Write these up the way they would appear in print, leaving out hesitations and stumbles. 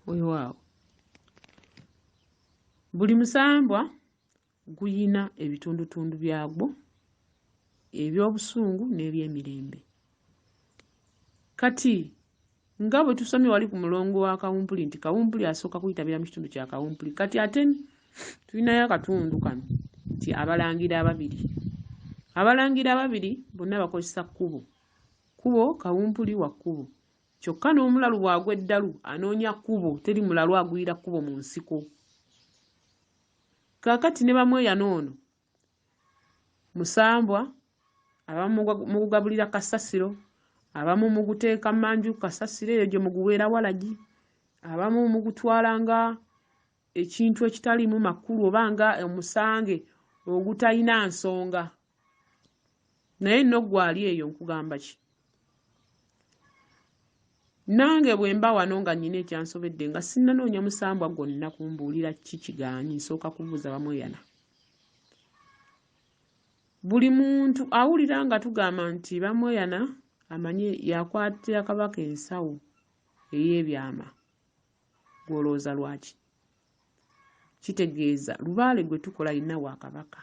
Weewaawo. Buli musambwa guyina ebitundutundu byagwo eby'obusungu n'eby'emirembe. Kati nga bwe tusomye wali ku mulongo wa Kawumpuli nti Kawumpuli asooka kuyitabira mu kitundu kya Kawumpuli, kati ate tulinayo akatundu kano nti abalangira ababiri. Abalangira ababiri bonna bakozesa kkubo. Kkubo Kawumpuli wa kkubo. Kyokka n'omulalu bw'agwa eddalu anoonya kkubo, teri mulalu agwira kkubo mu nsiko. Kaakati ne Bamweyana ono musambwa, abamu mu kugabulira kasasiro, abamu mu guteeka mmanju kasasiro eyo gye muguweera walagi, abamu mu gutwala nga ekintu ekitaliimu makulu oba nga omusange ogutalina nsonga. Naye nno ggwe ali eyo nkugamba ki? Nange bwe mba wano nga nnyina ekyansobedde nga sinnanoonya musambwa gwonna kumbuulira ki kigaanyi, nsooka kubuuza Bamweyana. Buli muntu awulira nga tugamba nti Bamweyana amanye yakwatira Kabaka ensawo ey'ebyama, gw'olowooza lwaki? Kitegeeza lubaale gwe tukola yenna wa Kabaka.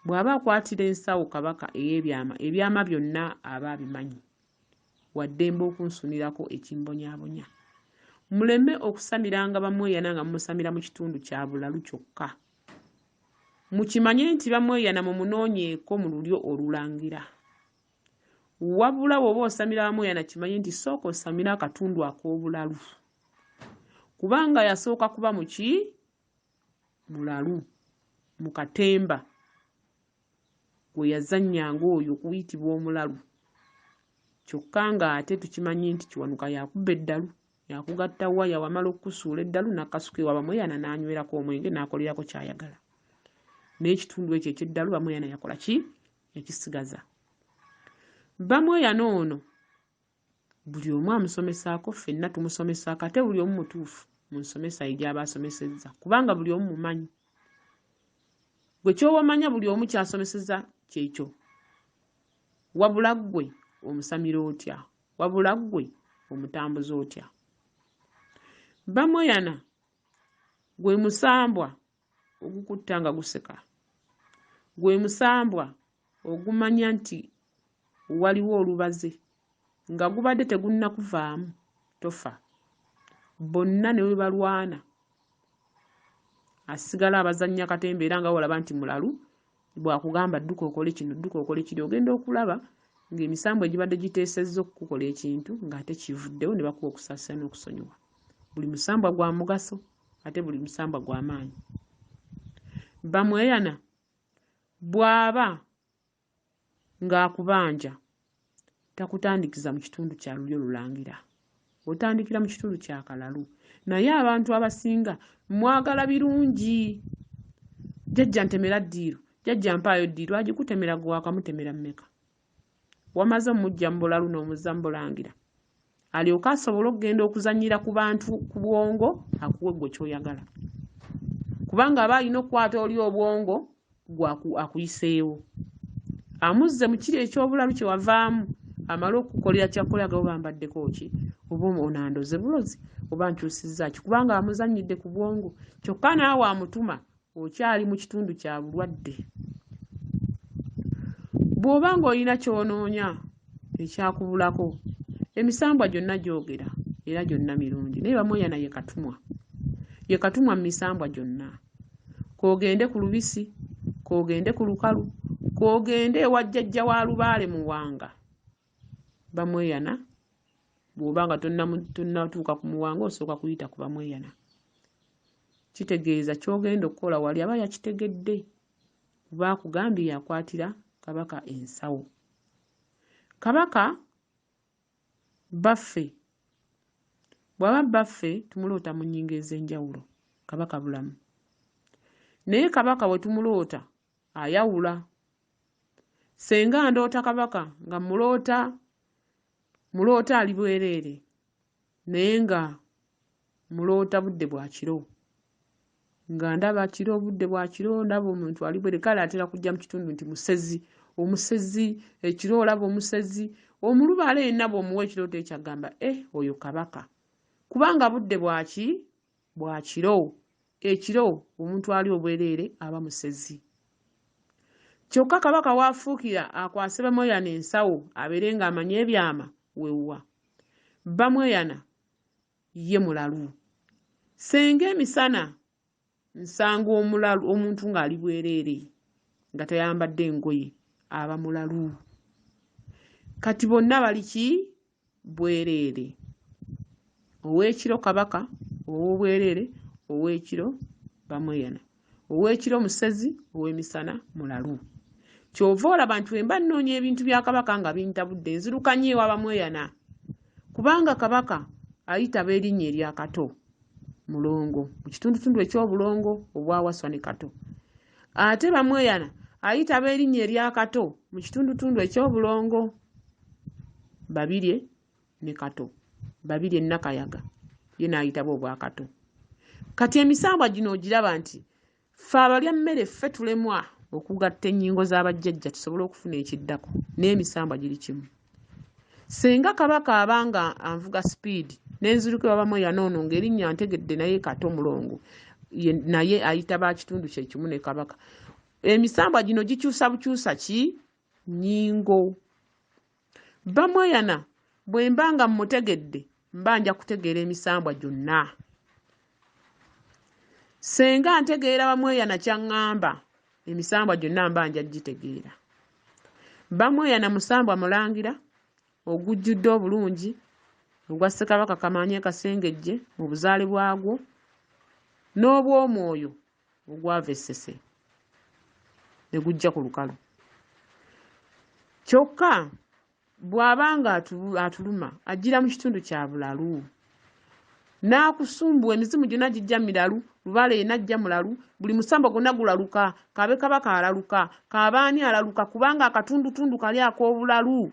Bw'aba akwatira ensawo Kabaka ey'ebyama, ebyama byonna aba abimanyi, waddembe okunsunirako ekimbonyaabonya. Muleme okusamiranga Bamweyana nga mumusamira mu kitundu kya bulalu kyokka. Mukimanye nti Bamweyana mumunoonyeeko mu lulyo olulangira. Wabula bw'oba osamira Bamweyana kimanye nti sooka osamira akatundu ak'obulalu. Kubanga yasooka kuba mu ki? Mulalu, mu katemba gwe yazannyanga oyo okuyitibwa omulalu. Kyokka ng'ate tukimanyi nti Kiwanuka yakuba eddalu, yakugatta waya, wamala okukusuula eddalu n'akasuka ewa Bamweyana n'anywerako omwenge n'akolerako ky'ayagala. N'ekitundu ekyo eky'eddalu Bamweyana yakola ki? Yakisigaza. Bamweyana ono buli omu amusomesaako, ffenna tumusomesaako, ate buli omu mutuufu mu nsomesa ye gy'aba asomesezza, kubanga buli omu mumanyi. Gwe ky'oba omanya buli omu ky'asomesezza kyekyo. Wabula ggwe omusamira otya? Wabula ggwe omutambuza otya? Bamweyana gwe musambwa ogukutta nga guseka. Gwe musambwa ogumanya nti waliwo olubaze nga gubadde tegunnakuvaamu tofa. Bonna ne we balwana asigala abazannya katemba era nga olaba nti mulalu bw'akugamba dduka okole kino, dduka okole kiri, ogenda okulaba ng'emisambo egibadde giteesezza okukukola ekintu ng'ate kivuddewo ne bakuwa okusaasira n'okusonyiwa. Buli musambwa gwa mugaso ate buli musambwa gwa maanyi. Bamweyana bw'aba ng'akubanja takutandikiza mu kitundu kya lulyo lulangira, otandikira mu kitundu kya kalalu. Naye abantu abasinga mwagala birungi. Jjajja ntemera ddiiro, jjajja mpaayo ddiiro, agikutemera gwe wakamutemera mmeka? Wamaze omujja mu bulalu n'omuzza mu bulangira, alyoke asobole okugenda okuzannyira ku bantu ku bwongo akuwe gwe ky'oyagala. Kubanga aba alina okukwata oli obwongo akuyiseewo, amuzze mu kiri eky'obulalu kye wavaamu, amale okukolera kyakkolera gaba bambaddeko ki? Oba onandoze bulozi oba nkyusizza ki? Kubanga amuzannyidde ku bwongo. Kyokka naawe amutuma okyali mu kitundu kya bulwadde. Bw'oba ng'olina ky'onoonya ekyakubulako, emisambwa gyonna gyogera era gyonna mirungi. Naye Bamweyana ye katumwa. Ye katumwa mu misambwa gyonna. Koogende ku lubisi, koogende ku lukalu, koogende ewa jjajja wa Lubaale mu Wanga. Bamweyana bw'oba nga tonnatuuka ku Muwanga osooka kuyita ku Bamweyana. Kitegeeza ky'ogenda okukola wali aba yakitegedde, kuba akugambye yakwatira Kabaka ensawo. Kabaka baffe, bw'aba baffe tumuloota mu nnyingo ez'enjawulo, Kabaka bulamu. Naye Kabaka we tumuloota ayawula. Senga ndoota Kabaka nga muloota ali bwereere, naye nga muloota budde bwa kiro, nga ndaba kiro budde bwa kiro, ndaba omuntu ali bwereere, kale atera kujja mu kitundu nti musezi, omusezi, ekiro olaba omusezi, omulubaale yenna bw'omuwa ekirooto ekyagamba oyo Kabaka. kubanga budde bwa kiro. Ekiro omuntu ali obwereere aba musezi. Kyokka Kabaka waafuukira akwase Bamweyana ensawo abeere ng'amanye ebyama wewwa. Bamweyana ye mulalu. Senga emisana nsanga omuntu ng'ali bwereere nga tayambadde ngoye aba mulalu. Kati bonna bali ki? Bwereere. Ow'ekiro Kabaka, ow'obwereere, ow'ekiro Bamweyana. Ow'ekiro musezi, ow'emisana mulalu. Kyova olaba nti bwe mba nnoonya ebintu bya Kabaka nga bintabudde nzirukanye ewa Bamweyana. Kubanga Kabaka ayitaba erinnya erya Kato, mulongo, mu kitundutundu eky'obulongo obwawaswa ne Kato. Ate Bamweyana ayitaba erinnya erya Kato mu kitundutundu eky'obulongo, Babirye ne Kato. Babirye Nakayaga ye n'ayitaba obwa Kato. Kati emisambwa gino ogiraba nti ffe abalya mmere ffe tulemwa okugatta ennyingo z'abajjajja tusobole okufuna ekiddako n'emisambwa giri kimu. Senga Kabaka abanga anvuga speed n'enziruka ewa Bamweyana ono ng'erinnya ntegedde naye Kato mulongo naye ayitaba kitundu kye kimu ne Kabaka. Emisambwa gino gikyusa bukyusa ki? Nnyingo. Bamweyana bwe mba nga mmutegedde mba nja kutegeera emisambwa gyonna. Senga ntegeera Bamweyana ky'aŋŋamba emisambwa gyonna mba nja gitegeera. Bamweyana musambwa mulangira ogujjudde obulungi ogwa Ssekabaka Kamaanya Kasengejje mu buzaale bwagwo n'obw'omwoyo ogwava Essese ne gujja ku lukalu. Kyokka bw'abanga atuluma ajjira mu kitundu kya bulalu. N'akusumbwa emizimu gyonna gijja miralu, Lubaale yenna ajja mulalu, buli musambwa gonna gulaluka, Kabe Kabaka alaluka, Kaabaani alaluka kubanga akatundutundu kali ak'obulalu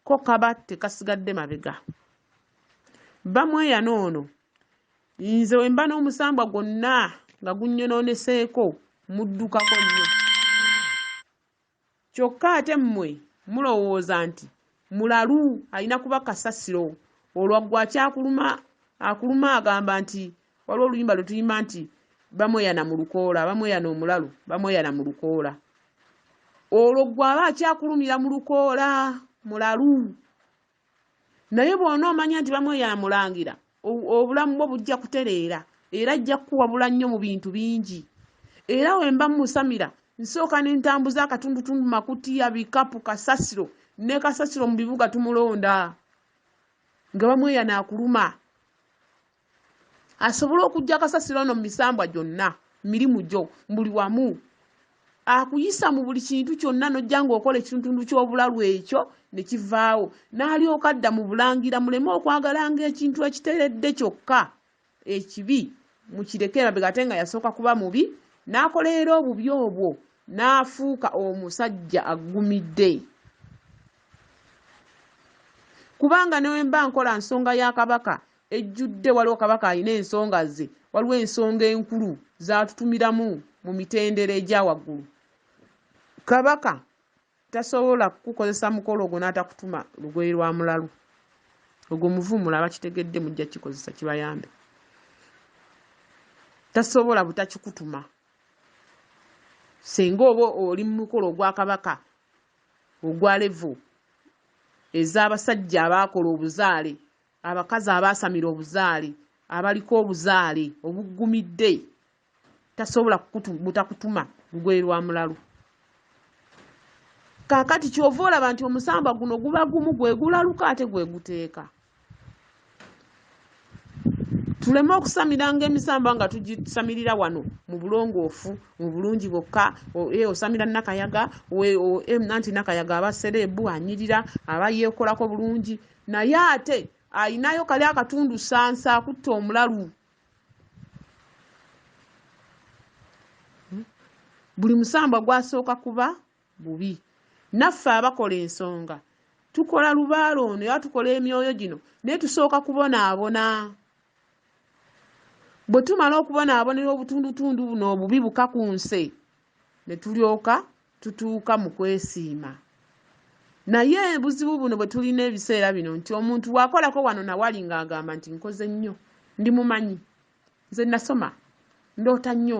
ko kaba tekasigadde mabega. Bamweyana ono nze we mba n'omusambwa gwonna nga gunnyononeseeko muddukako nnyo. Kyokka ate mmwe mulowooza nti mulalu alina kuba kasasiro olwo gwe akuluma agamba nti waliwo oluyimba lwe tuyimba nti Bamweyana mu lukoola, Bamweyana omulalu, Bamweyana mu lukoola. Olwo gwe aba akyakulumira mu lukoola mulalu. Naye bw'onoomanya nti Bamweyana mulangira obulamu bwo bujja kutereera era ajja kukuwabula nnyo mu bintu bingi. Era we mba musamira nsooka n'entambuza akatundutundu makutiya bikapu kasasiro ne kasasiro mu bibuga tumulonda nga Bamweyana akuluma. Asobola okujja kasasiro ono mu misambwa gyonna mirimu gyo buli wamu. Akuyisa mu buli kintu kyonna n'ojja ng'okola ekitundu ky'obulalu ekyo ne kivaawo n'alyoka adda mu bulangira muleme okwagalanga ekintu ekiteredde kyokka ekibi mukireke emabega ate nga yasooka kuba mubi n'akoleera obubi obwo n'afuuka omusajja aggumidde. Kubanga newe mba nkola nsonga ya Kabaka ejjudde waliwo Kabaka alina ensonga ze, waliwo ensonga enkulu z'atutumiramu mu mitendera egya waggulu. Kabaka tasobola kukozesa mukolo ogwo n'atakutuma lugoye lwa mulalu. Ogwo muvumula abakitegedde mujja kikozesa kibayambe. Tasobola butakikutuma. Senga oba oli mu mukolo ogwa Kabaka ogwa levo ez'abasajja abaakola obuzaale, abakazi abaasamira obuzaale, abaliko obuzaale obuggumidde, tasobola butakutuma lugoye lwa mulalu. Kaakati kyova olaba nti omusambwa guno guba gumu gwe gulaluka ate gwe guteeka. Tuleme okusamiranga emisambwa nga tugisamirira wano mu bulongoofu mu bulungi bwokka. Osamira Nakayaga nanti Nakayaga aba serebu anyirira aba yeekolako bulungi naye ate ayinayo kali akatundu sansa akutta omulalu. Buli musambwa gwasooka kuba bubi. Naffe abakola ensonga tukola Lubaale ono era tukola emyoyo gino naye tusooka kubonaabona. Bwe tumala okubonaabonera obutundutundu buno obubi bukakunse ne tulyoka tutuuka mu kwesiima. naye buzibu buno bwe tulina ebiseera bino nti omuntu wakolako wano nawali ng'agamba nti nkoze nnyo ndi mumanyi nze nasoma ndoota nnyo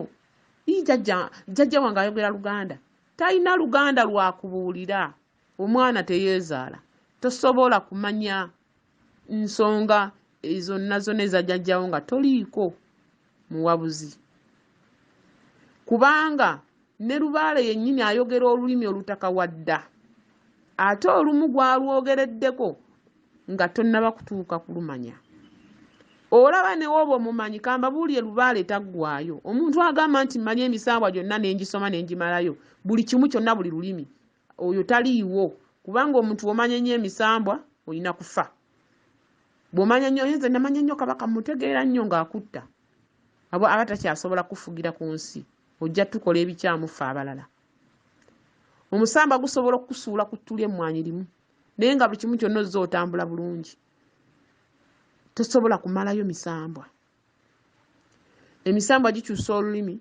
jjajja wange ayogera Luganda talina Luganda lwakubuulira omwana teyeezaala tosobola kumanya nsonga ezo nazo neza jjajjawo nga toliiko muwabuzi kubanga ne Lubaale yennyini ayogera olulimi olutakawadda ate olumu gwalwogereddeko nga tonnaba kutuuka kulumanya olaba ne woba omumanyi kambabuulire Lubaale taggwaayo omuntu agamba nti mmanyi emisambwa gyonna n'engisoma n'engimalayo buli kimu kyonna buli lulimi oyo taliiwo kubanga omuntu omanya ennyo emisambwa olina kufa bw'omanya nnyo nze namanya nnyo Kabaka mutegeera nnyo ng'akutta aba takyasobola kufugira ku nsi ojja tukola ebikyamufa abalala omusamba gusobola okukusuula ku ttuli emmwanyi limu naye nga buli kimu kyonna ozza otambula bulungi tosobola kumalayo misambwa emisambwa gikyusa olulimi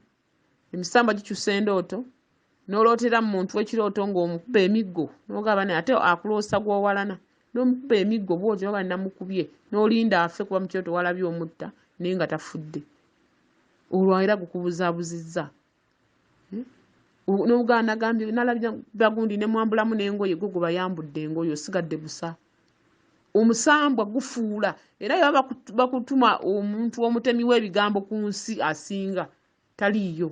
emisambwa gikyusa endooto n'olootera mu muntu w'ekirooto ng'omukuba emiggo n'ogamba naye ate akuloosa gw'owalana n'omukuba emiggo bw'otyo oba namukubye n'olinda afe kuba mu kirooto walabye omutta naye nga tafudde olwo era gukubuzaabuzizza n'ogamba nagambye nalabira bagundi ne mwambulamu n'engoye gwe gwe bayambudde engoye osigadde busa omusambwa gufuula era yaba bakutuma omuntu omutemi w'ebigambo ku nsi asinga taliiyo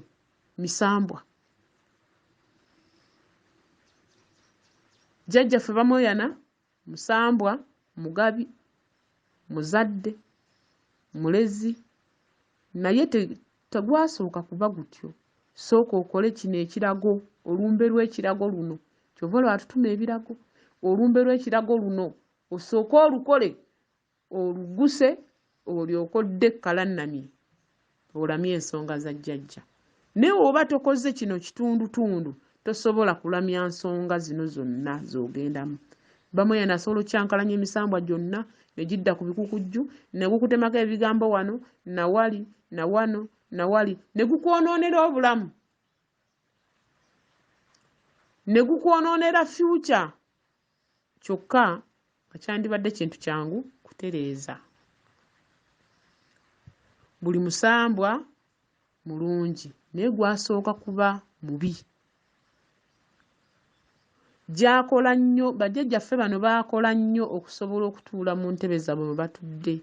misambwa jjajjaffe bamoyana musambwa mugabi muzadde mulezi naye tegwasooka kuba gutyo sooka okole kino ekirago olumbe lw'ekirago luno kyova lwatutuma ebirago olumbe lw'ekirago luno osooke olukole oluguse olyoke odde kalannamye olamye ensonga za jjajja naye oba tokoze kino kitundutundu tosobola kulamya nsonga zino zonna z'ogendamu bamoyana asobola okyankalanya emisambwa gyonna ne gidda ku bikukujju ne gukutemako ebigambo wano nawali nawano nawali ne gukwonoonera obulamu ne gukwonoonera future kyokka nga kyandibadde kintu kyangu kutereeza buli musambwa mulungi naye gwasooka kuba mubi gyakola nnyo bajjajjaffe bano baakola nnyo okusobola okutuula mu ntebe zaabwe mwe batudde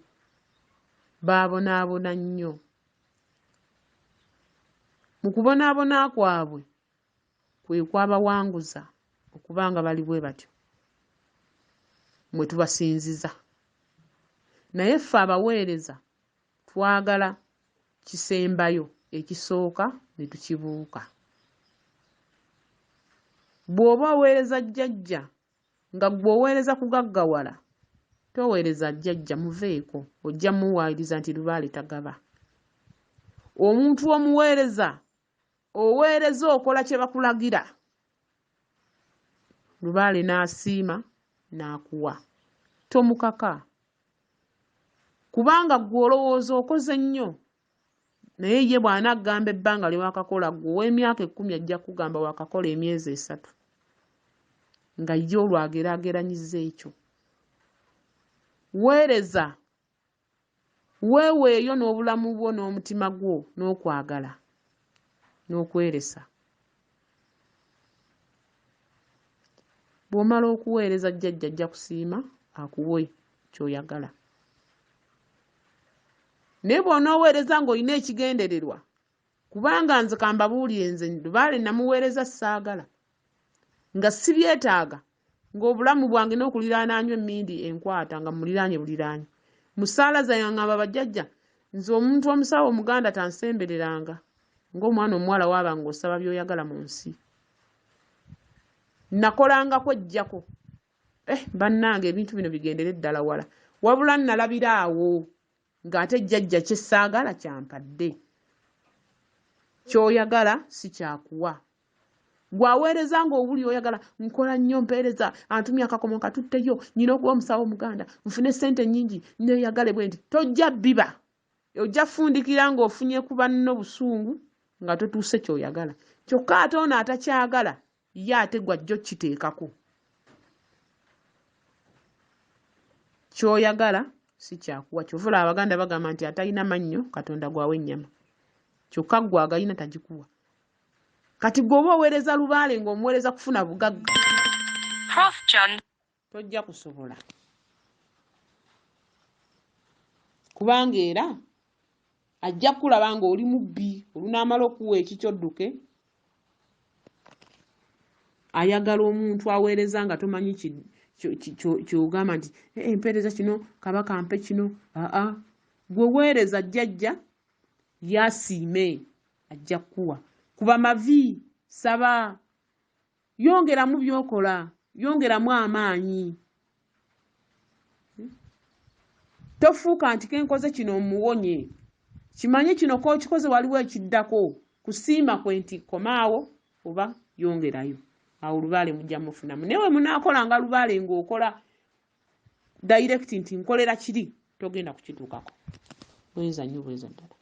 baabonaabona nnyo mu kubonaabona kwabwe kwe kwabawanguza okuba nga bali bwe batyo mwe tubasinziza naye ffe abaweereza twagala kisembayo ekisooka ne tukibuuka bw'oba oweereza jjajja nga gwe oweereza kugaggawala toweereza jjajja muveeko ojja muwaayiriza nti Lubaale tagaba omuntu omuweereza oweereza okola kye bakulagira Lubaale n'asiima n'akuwa tomukaka kubanga gwe olowooza okoze nnyo naye ye bw'anaggamba ebbanga lye wakakola gwe ow'emyaka 10 ajja kugamba wakakola emyezi 3 nga ye olwageraageranyizza ekyo weereza weeweeyo n'obulamu bwo n'omutima gwo n'okwagala n'okweresa bw'omala okuweereza jjajja ajja kusiima akuwe ky'oyagala naye bw'onooweereza ng'olina ekigendererwa kubanga nze kambabuulire nze Lubaale namuweereza saagala nga sibyetaaga ng'obulamu bwange n'okuliraanaanywa emmindi enkwata nga muliraanye buliraanye musaala zayangamba bajjajja nze omuntu omusawo omuganda tansembereranga ng'omwana omuwala waaba ng'osaba by'oyagala mu nsi nakolangako ejjako bannange ebintu bino bigendere ddala wala wabula nalabira awo ng'ate jjajja kye ssaagala kyampadde ky'oyagala si kyakuwa gwaweereza ng'owuli oyagala nkola nnyo mpeereza antumya akakomo katutteyo nyina okuba omusawo omuganda nfune ssente nnyingi neeyagale bwe nti tojja biba ojja fundikira ng'ofunye ku banno busungu nga totuuse ky'oyagala kyokka ate ono atakyagala ye ate gwajja okkiteekako ky'oyagala si kyakuwa. Kyovula Abaganda bagamba nti atalina mannyo Katonda gwawe ennyama. Kyokka gwe agalina tagikuwa. Kati gwoba oweereza lubaale ng'omuweereza kufuna bugagga. Prof John. Tojja kusobola. Kubanga era ajja kulaba ng'oli mubbi olunaamala okuwa ekikyodduke. Ayagala omuntu aweereza nga tomanyi ky'ogamba nti empeereza kino kabaka mpe kino. Gwe weereza jjajja yasiime ajja kuwa. Kuba mavi saba yongeramu by'okola yongeramu amaanyi. Tofuuka nti kenkoze kino omuwonye. Kimanye kino ko kikoze waliwo ekiddako kusiima kwe nti komaawo oba yongerayo. Awo lubaale mujja mufunamu. Newe munaakolanga lubaale ng'okola direct nti nkolera kiri togenda kukituukako. Bweza nnyo bweza ddala.